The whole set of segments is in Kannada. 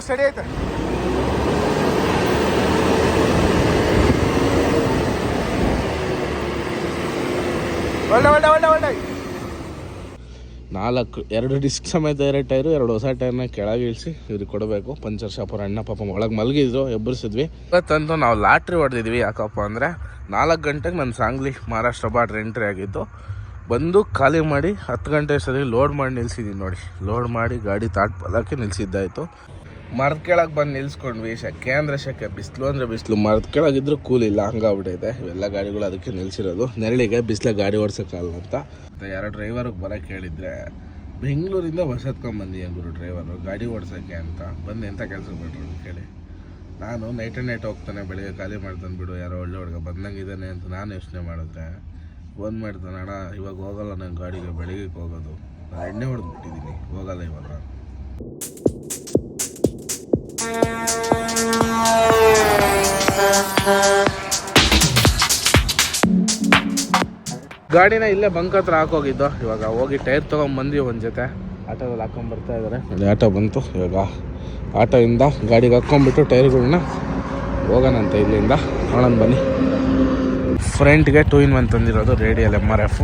ಸ್ಟಡಿ ಐತೆ. ಒಳ್ಳೆ ಒಳ್ಳೆ ಒಳ್ಳೆ ಒಳ್ಳೆ 2 ಡಿಸ್ಕ್ ಸಮೇತ 2 ಟೈರು 2 ಹೊಸ ಟೈರ್ನ ಕೆಳಗೆ ಇಳಿಸಿ ಇವ್ರಿಗೆ ಕೊಡಬೇಕು. ಪಂಚರ್ ಶಾಪ್ ಅವ್ರ ಅಣ್ಣ ಪಾಪ ಒಳಗೆ ಮಲಗಿದ್ರು, ಎಬ್ಬರಿಸಿದ್ವಿ. ಇವತ್ತಂತೂ ನಾವು ಲಾಟ್ರಿ ಹೊಡೆದಿದ್ವಿ. ಯಾಕಪ್ಪ ಅಂದರೆ 4 ಗಂಟೆಗೆ ನನ್ನ ಸಾಂಗ್ಲಿ ಮಹಾರಾಷ್ಟ್ರ ಬಾರ್ಡ್ರ್ ಎಂಟ್ರಿ ಆಗಿತ್ತು. ಬಂದು ಖಾಲಿ ಮಾಡಿ 10 ಗಂಟೆ ಸರಿ ಲೋಡ್ ಮಾಡಿ ನಿಲ್ಸಿದ್ದೀನಿ ನೋಡಿ. ಲೋಡ್ ಮಾಡಿ ಗಾಡಿ ತಾಟ್ಪಲ್ಲಕ್ಕೆ ನಿಲ್ಸಿದ್ದಾಯಿತು. ಮರದ ಕೆಳಗೆ ಬಂದು ನಿಲ್ಸ್ಕೊಂಡ್ವಿ. ಶೆಕೆ ಅಂದರೆ ಶೆಕೆ, ಬಿಸಿಲು ಅಂದರೆ ಬಿಸಿಲು. ಮರದ ಕೆಳಗಿದ್ರೂ ಕೂಲಿಲ್ಲ, ಹಂಗಾಗ್ಬಿಟ್ಟೈತೆ. ಇವೆಲ್ಲ ಗಾಡಿಗಳು ಅದಕ್ಕೆ ನಿಲ್ಸಿರೋದು, ನೆರಳಿಗೆ ಬಿಸಿಲ ಗಾಡಿ ಓಡಿಸೋಕ್ಕಲ್ಲ ಅಂತ. ಯಾರೋ ಡ್ರೈವರ್ಗೆ ಬರೋಕ್ಕೆ ಹೇಳಿದರೆ ಬೆಂಗಳೂರಿಂದ ಬಸ್ ಹತ್ಕೊಂಡ್ಬಂದಿ ಗುರು ಡ್ರೈವರು ಗಾಡಿ ಓಡಿಸೋಕ್ಕೆ ಅಂತ. ಬಂದು ಎಂಥ ಕೆಲಸ ಬಿಟ್ರು ಕೇಳಿ. ನಾನು ನೈಟ್ ಹೋಗ್ತಾನೆ, ಬೆಳಿಗ್ಗೆ ಖಾಲಿ ಮಾಡ್ತಾನೆ ಬಿಡು, ಯಾರೋ ಒಳ್ಳೆ ಹುಡುಗ ಬಂದಂಗಿದ್ದಾನೆ ಅಂತ ನಾನು ಯೋಚನೆ ಮಾಡಿದ್ರೆ ಬಂದು ಮಾಡ್ತಾನೆ. ಅಣ್ಣ ಇವಾಗ ಹೋಗಲ್ಲ ನನ್ನ ಗಾಡಿಗೆ, ಬೆಳಿಗ್ಗೆ ಹೋಗೋದು, ನಾನು ಎಣ್ಣೆ ಹೊಡೆದ್ಬಿಟ್ಟಿದ್ದೀನಿ, ಹೋಗಲ್ಲ ಇವಾಗ. ಗಾಡಿನ ಇಲ್ಲೇ ಬಂಕ್ ಹತ್ರ ಹಾಕೋಗಿದ್ದು. ಇವಾಗ ಹೋಗಿ ಟೈರ್ ತೊಗೊಂಬಂದ್ವಿ ಒಂದು ಜೊತೆ. ಆಟೋದಲ್ಲಿ ಹಾಕೊಂಡ್ಬರ್ತಾ ಇದ್ದಾರೆ. ಅಲ್ಲಿ ಆಟೋ ಬಂತು. ಇವಾಗ ಆಟೋಯಿಂದ ಗಾಡಿಗೆ ಹಾಕ್ಕೊಂಬಿಟ್ಟು ಟೈರ್ಗಳನ್ನ ಹೋಗೋಣಂತ ಇಲ್ಲಿಂದ. ನೋಡೋಣ ಬನ್ನಿ. ಫ್ರಂಟ್ಗೆ 2-in-1 ತಂದಿರೋದು ರೇಡಿಯಲ್ MRF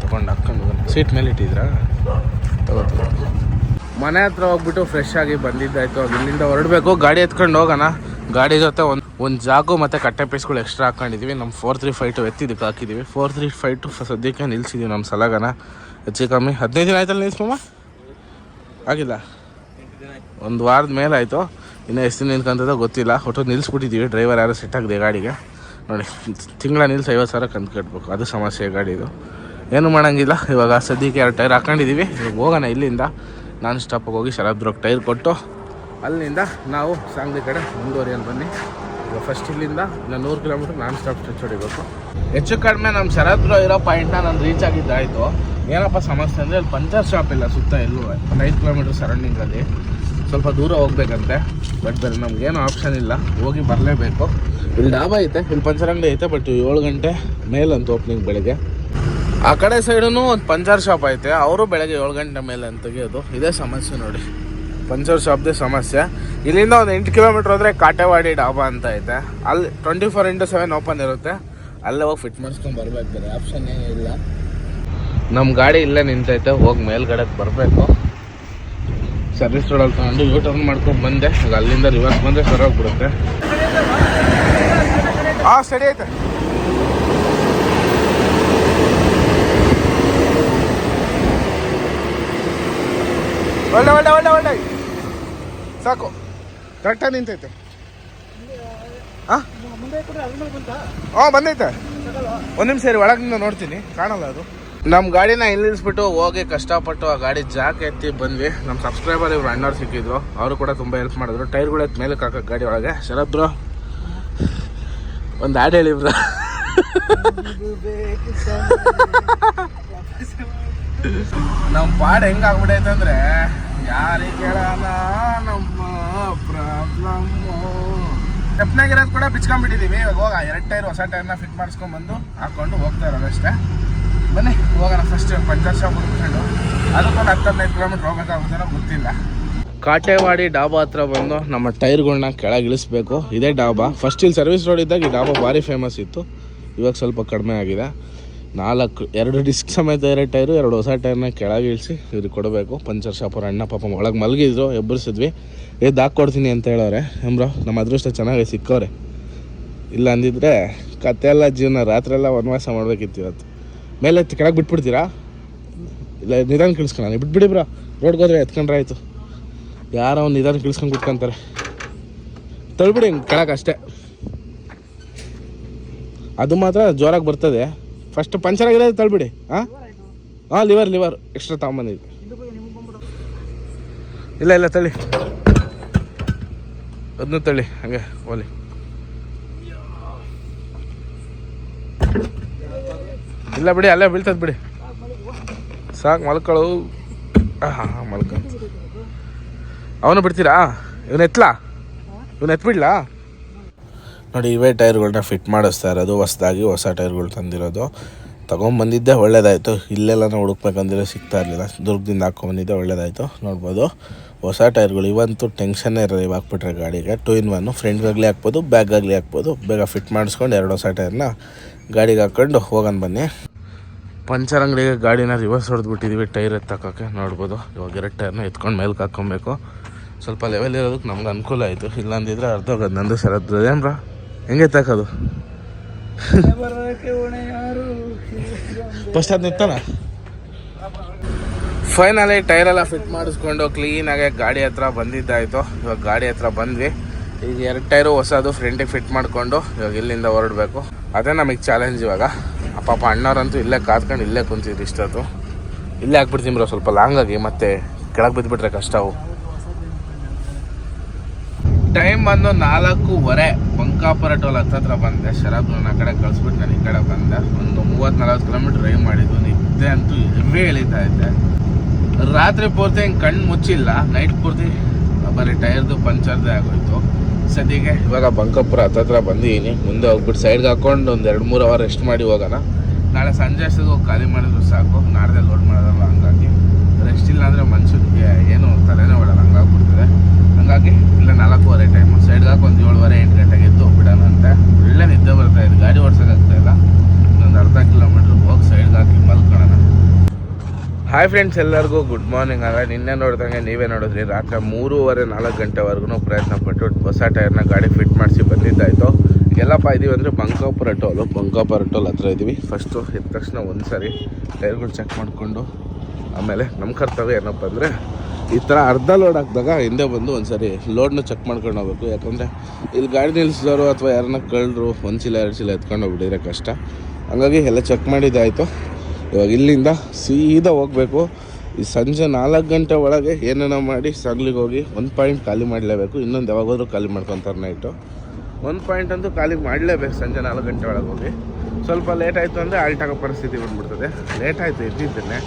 ತೊಗೊಂಡು ಹಾಕ್ಕೊಂಡು ಬನ್ನಿ. ಸೀಟ್ ಮೇಲೆ ಇಟ್ಟಿದ್ರಾ? ತಗೋತೀವಿ. ಮನೆ ಹತ್ರ ಹೋಗ್ಬಿಟ್ಟು ಫ್ರೆಶ್ ಆಗಿ ಬಂದಿದ್ದಾಯಿತು. ಇಲ್ಲಿಂದ ಹೊರಡಬೇಕು, ಗಾಡಿ ಎತ್ಕೊಂಡು ಹೋಗೋಣ. ಗಾಡಿ ಜೊತೆ ಒಂದು ಜಾಗು ಮತ್ತು ಕಟ್ಟೆ ಪೀಸ್ಗಳು ಎಕ್ಸ್ಟ್ರಾ ಹಾಕ್ಕೊಂಡಿದ್ದೀವಿ. ನಮ್ಮ 435 ಎತ್ತಿದ್ದಕ್ಕೆ ಹಾಕಿದ್ದೀವಿ. 435 ಸದ್ಯಕ್ಕೆ ನಿಲ್ಸಿದ್ದೀವಿ ನಮ್ಮ ಸಲಗನ. ಹೆಚ್ಚು ಕಮ್ಮಿ 15 ದಿನ ಆಯ್ತಲ್ಲ ನಿಲ್ಸಮ್ಮ? ಆಗಿಲ್ಲ, 1 ವಾರದ ಮೇಲೆ ಆಯಿತು. ಇನ್ನೂ ಎಷ್ಟು ದಿನ ನಿಲ್ಕೊಂತದೋ ಗೊತ್ತಿಲ್ಲ. ಒಟ್ಟು ನಿಲ್ಲಿಸ್ಬಿಟ್ಟಿದ್ದೀವಿ. ಡ್ರೈವರ್ ಯಾರು ಸೆಟ್ ಆಗಿದೆ ಗಾಡಿಗೆ ನೋಡಿ. ತಿಂಗಳ ನಿಲ್ಸಿ 50,000 ಕಂತು ಕಟ್ಟಬೇಕು, ಅದು ಸಮಸ್ಯೆ ಗಾಡಿದು. ಏನು ಮಾಡೋಂಗಿಲ್ಲ. ಇವಾಗ ಸದ್ಯಕ್ಕೆ 2 ಟೈರ್ ಹಾಕ್ಕೊಂಡಿದ್ದೀವಿ. ಇವಾಗ ಹೋಗೋಣ ಇಲ್ಲಿಂದ. ನಾನ್ ಸ್ಟಾಪಿಗೆ ಹೋಗಿ ಶರದ್ರೋಗಿ ಟೈರ್ ಕೊಟ್ಟು ಅಲ್ಲಿಂದ ನಾವು ಸಾಂಗ್ಲಿ ಕಡೆ ಮುಂದುವರಿಯೋಣ ಬನ್ನಿ. ಈಗ ಫಸ್ಟ್ ಇಲ್ಲಿಂದ ಇನ್ನು 100 ಕಿಲೋಮೀಟ್ರ್ ನಾನ್ ಸ್ಟಾಪ್ ಸ್ಟ್ರೆಚ್ ಹೊಡಿಬೇಕು. ಹೆಚ್ಚು ಕಡಿಮೆ ನಮ್ಮ ಶರದ್ರು ಇರೋ ಪಾಯಿಂಟ್ನ ನಾನು ರೀಚ್ ಆಗಿದ್ದಾಯಿತು. ಏನಪ್ಪ ಸಮಸ್ಯೆ ಅಂದರೆ ಅಲ್ಲಿ ಪಂಚರ್ ಶಾಪ್ ಇಲ್ಲ ಸುತ್ತ ಎಲ್ಲೂ. 5 ಕಿಲೋಮೀಟ್ರ್ ಸರೌಂಡಿಂಗಲ್ಲಿ ಸ್ವಲ್ಪ ದೂರ ಹೋಗ್ಬೇಕಂತೆ. ಬಟ್ ಬೇರೆ ನಮಗೇನು ಆಪ್ಷನ್ ಇಲ್ಲ, ಹೋಗಿ ಬರಲೇಬೇಕು. ಇಲ್ಲಿ ಡಾಬಾ ಐತೆ, ಇಲ್ಲಿ ಪಂಚರ್ ಅಂಗಡಿ ಐತೆ. ಬಟ್ 7 ಗಂಟೆ ಮೇಲಂತ ಓಪನಿಂಗ್ ಬೆಳಗ್ಗೆ. ಆ ಕಡೆ ಸೈಡೂ ಒಂದು ಪಂಚರ್ ಶಾಪ್ ಐತೆ, ಅವರು ಬೆಳಗ್ಗೆ 7 ಗಂಟೆ ಮೇಲೆ ಅಂತ ತೆಗಿಯೋದು. ಇದೇ ಸಮಸ್ಯೆ ನೋಡಿ, ಪಂಚರ್ ಶಾಪ್ದೇ ಸಮಸ್ಯೆ. ಇಲ್ಲಿಂದ ಒಂದು 8 ಕಿಲೋಮೀಟ್ರ್ ಹೋದರೆ ಕಾಟೆವಾಡಿ ಡಾಬಾ ಅಂತ ಐತೆ. ಅಲ್ಲಿ 24/7 ಓಪನ್ ಇರುತ್ತೆ. ಅಲ್ಲೇ ಹೋಗಿ ಫಿಟ್ ಮಾಡಿಸ್ಕೊಂಡು ಬರ್ಬೇಕು, ಬೇರೆ ಆಪ್ಷನ್ ಏನೂ ಇಲ್ಲ. ನಮ್ಮ ಗಾಡಿ ಇಲ್ಲೇ ನಿಂತೈತೆ, ಹೋಗಿ ಮೇಲ್ಗಡೆಗೆ ಬರಬೇಕು. ಸರ್ವಿಸ್ ರೋಡಲ್ಲಿ ತಗೊಂಡು U-turn ಮಾಡ್ಕೊಂಡು ಬಂದೆ. ಈಗ ಅಲ್ಲಿಂದ ರಿವರ್ಸ್ ಬಂದರೆ ಸರೋಗ್ಬಿಡುತ್ತೆ. ಸರಿ ಐತೆ. ಒಳ್ಳೆ ಒಳ್ಳೆ ಒಳ್ಳೆ ಒಳ್ಳೆ ಸಾಕು, ಕರೆಕ್ಟಾಗಿ ನಿಂತೈತೆ. ಹಾಂ ಬಂದೈತೆ. 1 ನಿಮಿಷ ಸರಿ, ಒಳಗಿಂದ ನೋಡ್ತೀನಿ, ಕಾಣಲ್ಲ ಅದು. ನಮ್ಮ ಗಾಡಿನ ನಿಲ್ಲಿಸ್ಬಿಟ್ಟು ಹೋಗಿ ಕಷ್ಟಪಟ್ಟು ಆ ಗಾಡಿ ಜಾಕ್ ಎತ್ತಿ ಬಂದ್ವಿ. ನಮ್ಮ ಸಬ್ಸ್ಕ್ರೈಬರ್ ಇವ್ರು ಅಣ್ಣವ್ರು ಸಿಕ್ಕಿದ್ರು, ಅವರು ಕೂಡ ತುಂಬ ಹೆಲ್ಪ್ ಮಾಡಿದ್ರು. ಟೈರ್ಗಳು ಎತ್ತು ಮೇಲೆ ಹಾಕೋ ಗಾಡಿ ಒಳಗೆ. ಶರತ್ ಬ್ರೋ ಒಂದು ಹಾಡು ಹೇಳಿ ಬ್ರೋ. ನಮ್ಮ ಪಾಡು ಹೆಂಗಾಗ್ಬಿಟ್ಟೈತೆ ಅಂದರೆ ಯಾರಿಗೆ ಕೇಳೋಣ ನಮ್ಮ ಪ್ರಾಬ್ಲಮ್ಮು. ಸ್ಟೆಪ್ನಾಗಿರೋದು ಕೂಡ ಬಿಚ್ಕೊಂಡ್ಬಿಟ್ಟಿದ್ದೀವಿ. ಇವಾಗ ಹೋಗ 2 ಟೈರ್ ಹೊಸ ಟೈರ್ನ ಫಿಟ್ ಮಾಡಿಸ್ಕೊಂಡ್ಬಂದು ಹಾಕ್ಕೊಂಡು ಹೋಗ್ತಾ ಇರೋದು ಅಷ್ಟೇ. ಬನ್ನಿ ಹೋಗೋಣ. ಫಸ್ಟ್ ಪಂಚರ್ ಶಾಪ್ ಹುಡ್ಕೊಂಡು ಅದಕ್ಕೊಂದು 10-15 ಕಿಲೋಮೀಟ್ರ್ ಹೋಗ್ಬೇಕಾಗುತ್ತೋ ಗೊತ್ತಿಲ್ಲ. ಕಾಟೆವಾಡಿ ಡಾಬಾ ಹತ್ರ ಬಂದು ನಮ್ಮ ಟೈರ್ಗಳನ್ನ ಕೆಳಗೆ ಇಳಿಸ್ಬೇಕು. ಇದೇ ಡಾಬಾ. ಫಸ್ಟ್ ಇಲ್ಲಿ ಸರ್ವಿಸ್ ರೋಡ್ ಇದ್ದಾಗ ಈ ಡಾಬಾ ಭಾರಿ ಫೇಮಸ್ ಇತ್ತು. ಇವಾಗ ಸ್ವಲ್ಪ ಕಡಿಮೆ ಆಗಿದೆ. 2 ಡಿಸ್ಕ್ ಸಮೇತ 2 ಟೈರು 2 ಹೊಸ ಟೈರ್ನ ಕೆಳಗೆ ಇಳಿಸಿ ಇವ್ರಿಗೆ ಕೊಡಬೇಕು. ಪಂಚರ್ ಶಾಪ್ ಅವ್ರ ಅಣ್ಣ ಪಾಪ ಒಳಗೆ ಮಲಗಿದ್ರು, ಎಬ್ಬರಿಸಿದ್ವಿ. ಹಾಕ್ಕೊಡ್ತೀನಿ ಅಂತ ಹೇಳೋರೆ. ಬ್ರೋ ನಮ್ಮ ಅದೃಷ್ಟ ಚೆನ್ನಾಗಿ ಸಿಕ್ಕವ್ರೆ. ಇಲ್ಲ ಅಂದಿದ್ರೆ ಕತೆ ಎಲ್ಲ ಜೀವನ ರಾತ್ರಿ ಎಲ್ಲ ವನವಾಸ ಮಾಡ್ಬೇಕಿತ್ತು. ಇವತ್ತು ಮೇಲೆ ಕೆಳಗೆ ಬಿಟ್ಬಿಡ್ತೀರಾ? ಇಲ್ಲ ನಿಧಾನ ಕಿಳಿಸ್ಕೊಳ್ಳ ಬಿಟ್ಬಿಡಿ ಬ್ರೋ. ರೋಡ್ಗೆ ಹೋದ್ರೆ ಎತ್ಕೊಂಡ್ರೆ ಆಯಿತು. ಯಾರೋ ಒಂದು ನಿಧಾನ ಕಿಳಿಸ್ಕೊಂಡು ಕುತ್ಕೊಂತಾರೆ. ತಳ್ಬಿಡಿ ಹಿಂಗೆ ಕೆಳಗೆ ಅಷ್ಟೇ. ಅದು ಮಾತ್ರ ಜೋರಾಗಿ ಬರ್ತದೆ. ಫಸ್ಟ್ ಪಂಚರ್ ಆಗಿರೋದು ತಳ್ಬಿಡಿ. ಹಾಂ ಲಿವರ್ ಎಕ್ಸ್ಟ್ರಾ ತಗೊಂಬಂದಿದ್ವಿ. ಇಲ್ಲ ತಳ್ಳಿ, ಅದನ್ನು ತಳ್ಳಿ ಹಂಗೆ ಓಲಿ. ಇಲ್ಲ ಬಿಡಿ, ಅಲ್ಲೇ ಬೀಳ್ತದೆ ಬಿಡಿ. ಸಾಕು ಮಲ್ಕೊಳ್ಳು. ಹಾಂ ಮಲ್ಕ. ಅವನು ಬಿಡ್ತೀರಾ? ಇವನು ಎತ್ಬಿಡ್ಲಾ? ನೋಡಿ, ಇವೇ ಟೈರ್ಗಳನ್ನ ಫಿಟ್ ಮಾಡಿಸ್ತಾ ಇರೋದು. ಹೊಸದಾಗಿ ಹೊಸ ಟೈರ್ಗಳು ತಂದಿರೋದು. ತೊಗೊಂಬಂದಿದ್ದೆ ಒಳ್ಳೇದಾಯಿತು. ಇಲ್ಲೆಲ್ಲ ಹುಡುಕ್ಬೇಕಂದ್ರೆ ಸಿಗ್ತಾ ಇರಲಿಲ್ಲ. ದುರ್ಗದಿಂದ ಹಾಕ್ಕೊಂಬಂದಿದ್ದೆ ಒಳ್ಳೇದಾಯಿತು. ನೋಡ್ಬೋದು ಹೊಸ ಟೈರ್ಗಳು ಇವಂತೂ ಟೆನ್ಷನ್ನೇ ಇರೋದು. ಇವಾಗ ಹಾಕ್ಬಿಟ್ರೆ ಗಾಡಿಗೆ 2-in-1 ಫ್ರಂಟ್ಗಾಗಲಿ ಹಾಕ್ಬೋದು, ಬ್ಯಾಗಾಗಲಿ ಹಾಕ್ಬೋದು. ಬೇಗ ಫಿಟ್ ಮಾಡಿಸ್ಕೊಂಡು 2 ಹೊಸ ಟೈರ್ನ ಗಾಡಿಗೆ ಹಾಕ್ಕೊಂಡು ಹೋಗೋಣ ಬನ್ನಿ. ಪಂಚರ್ ಅಂಗಡಿಗೆ ಗಾಡಿನ ರಿವರ್ಸ್ ಹೊಡೆದ್ಬಿಟ್ಟಿದ್ದೀವಿ ಟೈರ್ ಎತ್ತಕ್ಕೆ. ನೋಡ್ಬೋದು ಇವಾಗ 2 ಟೈರ್ನ ಎತ್ಕೊಂಡು ಮೇಲ್ಗೆ ಹಾಕ್ಕೊಬೇಕು. ಸ್ವಲ್ಪ ಲೆವೆಲ್ ಇರೋದಕ್ಕೆ ನಮ್ಗೆ ಅನುಕೂಲ ಆಯಿತು. ಇಲ್ಲಾಂದಿದ್ರೆ ಅರ್ಧ ಹೋಗೋದು ನಂದು ಶರತ್ ಏನ್ರ ಹೆಂಗೆ ತಾಕೋದು ಫಸ್ಟ್ ಅದು ನಿಂತಾನ. ಫೈನಲಿ ಟೈರೆಲ್ಲ ಫಿಟ್ ಮಾಡಿಸ್ಕೊಂಡು ಕ್ಲೀನಾಗಿ ಗಾಡಿ ಹತ್ರ ಬಂದಿದ್ದಾಯಿತು. ಇವಾಗ ಗಾಡಿ ಹತ್ರ ಬಂದ್ವಿ. ಈಗ 2 ಟೈರು ಹೊಸದು ಫ್ರಂಟಿಗೆ ಫಿಟ್ ಮಾಡಿಕೊಂಡು ಇವಾಗ ಇಲ್ಲಿಂದ ಹೊರಡಬೇಕು. ಅದೇ ನಮಗೆ ಚಾಲೆಂಜ್ ಇವಾಗ. ಪಾಪ ಅಣ್ಣವ್ರಂತೂ ಇಲ್ಲೇ ಕಾದ್ಕೊಂಡು ಇಲ್ಲೇ ಕುಂತಿದ್ರು ಇಷ್ಟೊತ್ತು. ಇಲ್ಲೇ ಹಾಕ್ಬಿಡ್ತೀನಿ ಬ್ರೋ, ಸ್ವಲ್ಪ ಲಾಂಗಾಗಿ ಮತ್ತೆ ಕೆಳಗೆ ಬಿದ್ದುಬಿಟ್ರೆ ಕಷ್ಟ. ಅವು ಟೈಮ್ ಬಂದು 4:15. ಬಂಕಾಪುರ ಟೋಲ್ ಹತ್ತತ್ರ ಬಂದೆ. ಶರತ್ನ ಆ ಕಡೆ ಕಳಿಸ್ಬಿಟ್ಟು ನಾನು ಈ ಕಡೆ ಬಂದೆ. ಒಂದು 30-40 ಕಿಲೋಮೀಟ್ರ್ ಡ್ರೈವ್ ಮಾಡಿದ್ದು. ನಿದ್ದೆ ಅಂತೂ ಹೆವಿ ಎಳಿತಾ ಇದ್ದೆ. ರಾತ್ರಿ ಪೂರ್ತಿ ಹಿಂಗೆ ಕಣ್ಣು ಮುಚ್ಚಿಲ್ಲ. ನೈಟ್ ಪೂರ್ತಿ ಬರೀ ಟೈರ್ದು ಪಂಚರ್ದೇ ಆಗೋಯ್ತು. ಸದ್ಯಕ್ಕೆ ಇವಾಗ ಬಂಕಾಪುರ ಹತ್ತತ್ರ ಬಂದಿದ್ದೀನಿ. ಮುಂದೆ ಹೋಗ್ಬಿಟ್ಟು ಸೈಡ್ಗೆ ಹಾಕ್ಕೊಂಡು ಒಂದು 2-3 ಅವರ್ ರೆಸ್ಟ್ ಮಾಡಿ ಹೋಗೋಣ. ನಾಳೆ ಸಂಜೆ ಅಷ್ಟೊತ್ತಿಗೆ ಹೋಗಿ ಖಾಲಿ ಮಾಡಿದ್ರು ಸಾಕು. ನಾಡ್ದೆ ಲೋಡ್ ಮಾಡೋದಲ್ಲ. ಹಂಗಾಗಿ ರೆಸ್ಟ್ ಇಲ್ಲ ಅಂದರೆ ಮನುಷ್ಯನಿಗೆ ಏನು ತಲೆನೇ ಹೊಡಲ್ಲ, ಹಂಗಾಗ್ಬಿಡ್ತದೆ. ಹಂಗಾಗಿ ಇಲ್ಲ 4:15 ಟೈಮು ಸೈಡ್ಗೆ ಹಾಕಿ ಒಂದು 7:30-8 ಗಂಟೆಗೆ ಎದ್ದು ಹೋಗ್ಬಿಡೋಣ ಅಂತ. ಒಳ್ಳೆ ನಿದ್ದೆ ಬರ್ತಾಯಿದ್ದು. ಗಾಡಿ ಓಡ್ಸೋಕ್ಕಾಗ್ತಾಯಿಲ್ಲ. ಇನ್ನೊಂದು ಅರ್ಧ ಕಿಲೋಮೀಟ್ರ್ ಹೋಗಿ ಸೈಡ್ಗೆ ಹಾಕಿ ಮಲ್ಕೊಳ್ಳೋಣ. ಹಾಯ್ ಫ್ರೆಂಡ್ಸ್, ಎಲ್ಲರಿಗೂ ಗುಡ್ ಮಾರ್ನಿಂಗ್. ಅಲ್ಲ ನಿನ್ನೆ ನೋಡ್ದಂಗೆ ನೀವೇ ನೋಡಿದ್ರಿ. ರಾತ್ರಿ 3:30-4 ಗಂಟೆವರೆಗೂ ಪ್ರಯತ್ನ ಪಟ್ಟು ಹೊಸ ಟೈರ್ನ ಗಾಡಿ ಫಿಟ್ ಮಾಡಿಸಿ ಬಂದಿದ್ದಾಯಿತು. ಎಲ್ಲಪ್ಪ ಇದೀವಿ ಅಂದರೆ ಬಂಕಾಪುರ ಟೋಲ್ ಹತ್ರ ಇದ್ದೀವಿ. ಫಸ್ಟು ಎದ್ದ ತಕ್ಷಣ ಒಂದು ಸಾರಿ ಟೈರ್ಗಳು ಚೆಕ್ ಮಾಡಿಕೊಂಡು ಆಮೇಲೆ ನಮ್ಮ ಕರ್ತವ್ಯ ಏನಪ್ಪ ಅಂದರೆ ಈ ಥರ ಅರ್ಧ ಲೋಡ್ ಹಾಕಿದಾಗ ಹಿಂದೆ ಬಂದು ಒಂದು ಸಾರಿ ಲೋಡ್ನ ಚೆಕ್ ಮಾಡ್ಕೊಂಡು ಹೋಗ್ಬೇಕು. ಯಾಕಂದರೆ ಇಲ್ಲಿ ಗಾಡಿ ನಿಲ್ಲಿಸಿದವರು ಅಥವಾ ಯಾರನ್ನ ಕಳ್ಳರು 1 ಚೀಲ 2 ಚೀಲ ಎತ್ಕೊಂಡು ಹೋಗ್ಬಿಟ್ಟಿದ್ರೆ ಕಷ್ಟ. ಹಂಗಾಗಿ ಎಲ್ಲ ಚೆಕ್ ಮಾಡಿದ್ದಾಯಿತು. ಇವಾಗ ಇಲ್ಲಿಂದ ಸೀದಾ ಹೋಗಬೇಕು. ಈ ಸಂಜೆ 4 ಗಂಟೆ ಒಳಗೆ ಏನೇನೋ ಮಾಡಿ ಸಾಗ್ಲಿಗೆ ಹೋಗಿ 1 ಪಾಯಿಂಟ್ ಖಾಲಿ ಮಾಡಲೇಬೇಕು. ಇನ್ನೊಂದು ಯಾವಾಗಾದ್ರೂ ಖಾಲಿ ಮಾಡ್ಕೊತಾರೆ ನೈಟು. 1 ಪಾಯಿಂಟ್ ಅಂತೂ ಖಾಲಿ ಮಾಡಲೇಬೇಕು ಸಂಜೆ 4 ಗಂಟೆ ಒಳಗೆ ಹೋಗಿ. ಸ್ವಲ್ಪ ಲೇಟ್ ಆಯಿತು ಅಂದರೆ ಆಲ್ಟ್ ಆಗೋ ಪರಿಸ್ಥಿತಿ ಬಂದ್ಬಿಡ್ತದೆ. ಲೇಟ್ ಆಯಿತು ಎದ್ದಿದ್ದೇನೆ.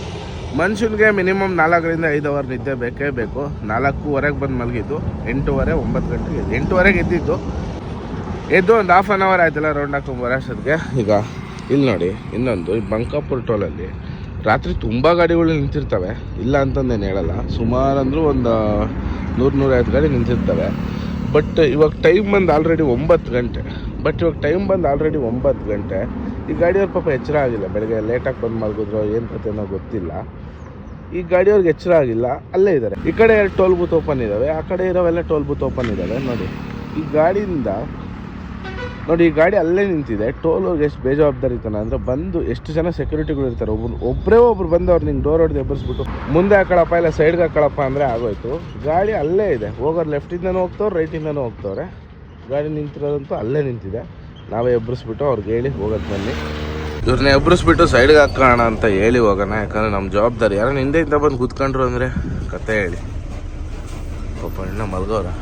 ಮನುಷ್ಯನಿಗೆ ಮಿನಿಮಮ್ 4-5 ಅವರ್ ನಿದ್ದೆ ಬೇಕೇ ಬೇಕು. 4:15 ಬಂದು ಮಲಗಿದ್ದು. 8:30-9 ಗಂಟೆಗೆ 8:30 ಎದ್ದಿದ್ದು. ಎದ್ದು ಒಂದು ½ ಅನ್ ಅವರ್ ಆಯ್ತಲ್ಲ ರೌಂಡ್ ಹಾಕೊಂಡು ಬರೋಷ್ಟೊತ್ತಿಗೆ. ಈಗ ಇಲ್ಲಿ ನೋಡಿ ಇನ್ನೊಂದು, ಈ ಬಂಕಾಪುರ ಟೋಲಲ್ಲಿ ರಾತ್ರಿ ತುಂಬ ಗಾಡಿಗಳು ನಿಂತಿರ್ತವೆ. ಇಲ್ಲ ಅಂತಂದೇನು ಹೇಳಲ್ಲ. ಸುಮಾರು ಅಂದರೂ ಒಂದು 100-150 ಗಾಡಿ ನಿಂತಿರ್ತವೆ. ಬಟ್ ಇವಾಗ ಟೈಮ್ ಬಂದು ಆಲ್ರೆಡಿ 9 ಗಂಟೆ. ಈ ಗಾಡಿಯವ್ರ ಪಾಪ ಎಚ್ಚರ ಆಗಿಲ್ಲ. ಬೆಳಗ್ಗೆ ಲೇಟಾಗಿ ಬಂದು ಮಲಗಿದ್ರು ಏನು ಕಥೆನೋ ಗೊತ್ತಿಲ್ಲ. ಈ ಗಾಡಿಯವ್ರಿಗೆ ಎಚ್ಚರ ಆಗಿಲ್ಲ. ಅಲ್ಲೇ ಇದ್ದಾರೆ. ಈ ಕಡೆ 2 ಟೋಲ್ ಬೂತ್ ಓಪನ್ ಇದ್ದಾವೆ, ಆ ಕಡೆ ಇರೋವೆಲ್ಲ ಟೋಲ್ ಬೂತ್ ಓಪನ್ ಇದ್ದಾವೆ. ನೋಡಿ ಈ ಗಾಡಿಯಿಂದ ನೋಡಿ, ಈ ಗಾಡಿ ಅಲ್ಲೇ ನಿಂತಿದೆ. ಟೋಲ್ಗೆ ಎಷ್ಟು ಬೇಜವಾಬ್ದಾರಿತಾನೆ ಅಂದರೆ, ಬಂದು ಎಷ್ಟು ಜನ ಸೆಕ್ಯೂರಿಟಿಗಳು ಇರ್ತಾರೆ. ಒಬ್ಬರು ಬಂದು ಅವ್ರು ನಿಂಗೆ ಡೋರ್ ಹೊಡೆದು ಎಬ್ಬರಿಸ್ಬಿಟ್ಟು ಮುಂದೆ ಹಾಕೊಳ್ಳಪ್ಪ ಇಲ್ಲ ಸೈಡ್ಗೆ ಹಾಕೊಳ್ಳಪ್ಪ ಅಂದರೆ ಆಗೋಯ್ತು. ಗಾಡಿ ಅಲ್ಲೇ ಇದೆ. ಹೋಗೋರು ಲೆಫ್ಟಿಂದನೂ ಹೋಗ್ತವ್ರು, ರೈಟಿಂದನೂ ಹೋಗ್ತವ್ರೆ. ಗಾಡಿ ನಿಂತಿರೋದಂತೂ ಅಲ್ಲೇ ನಿಂತಿದೆ. ನಾವೇ ಎಬ್ಬರಿಸ್ಬಿಟ್ಟು ಅವ್ರಿಗೆ ಹೇಳಿ ಹೋಗೋದು ಬನ್ನಿ, ಇವ್ರನ್ನ ಎಬ್ಬರಿಸ್ಬಿಟ್ಟು ಸೈಡ್ಗೆ ಹಾಕೋಣ ಅಂತ ಹೇಳಿ ಹೋಗೋಣ. ಯಾಕಂದರೆ ನಮ್ಮ ಜವಾಬ್ದಾರಿ. ಯಾರೋ ಹಿಂದೆಯಿಂದ ಬಂದು ಕೂತ್ಕೊಂಡ್ರು ಅಂದರೆ ಕತೆ ಹೇಳಿ ಪಾಪ ಇನ್ನ ಮಲ್ಗೋರೆ.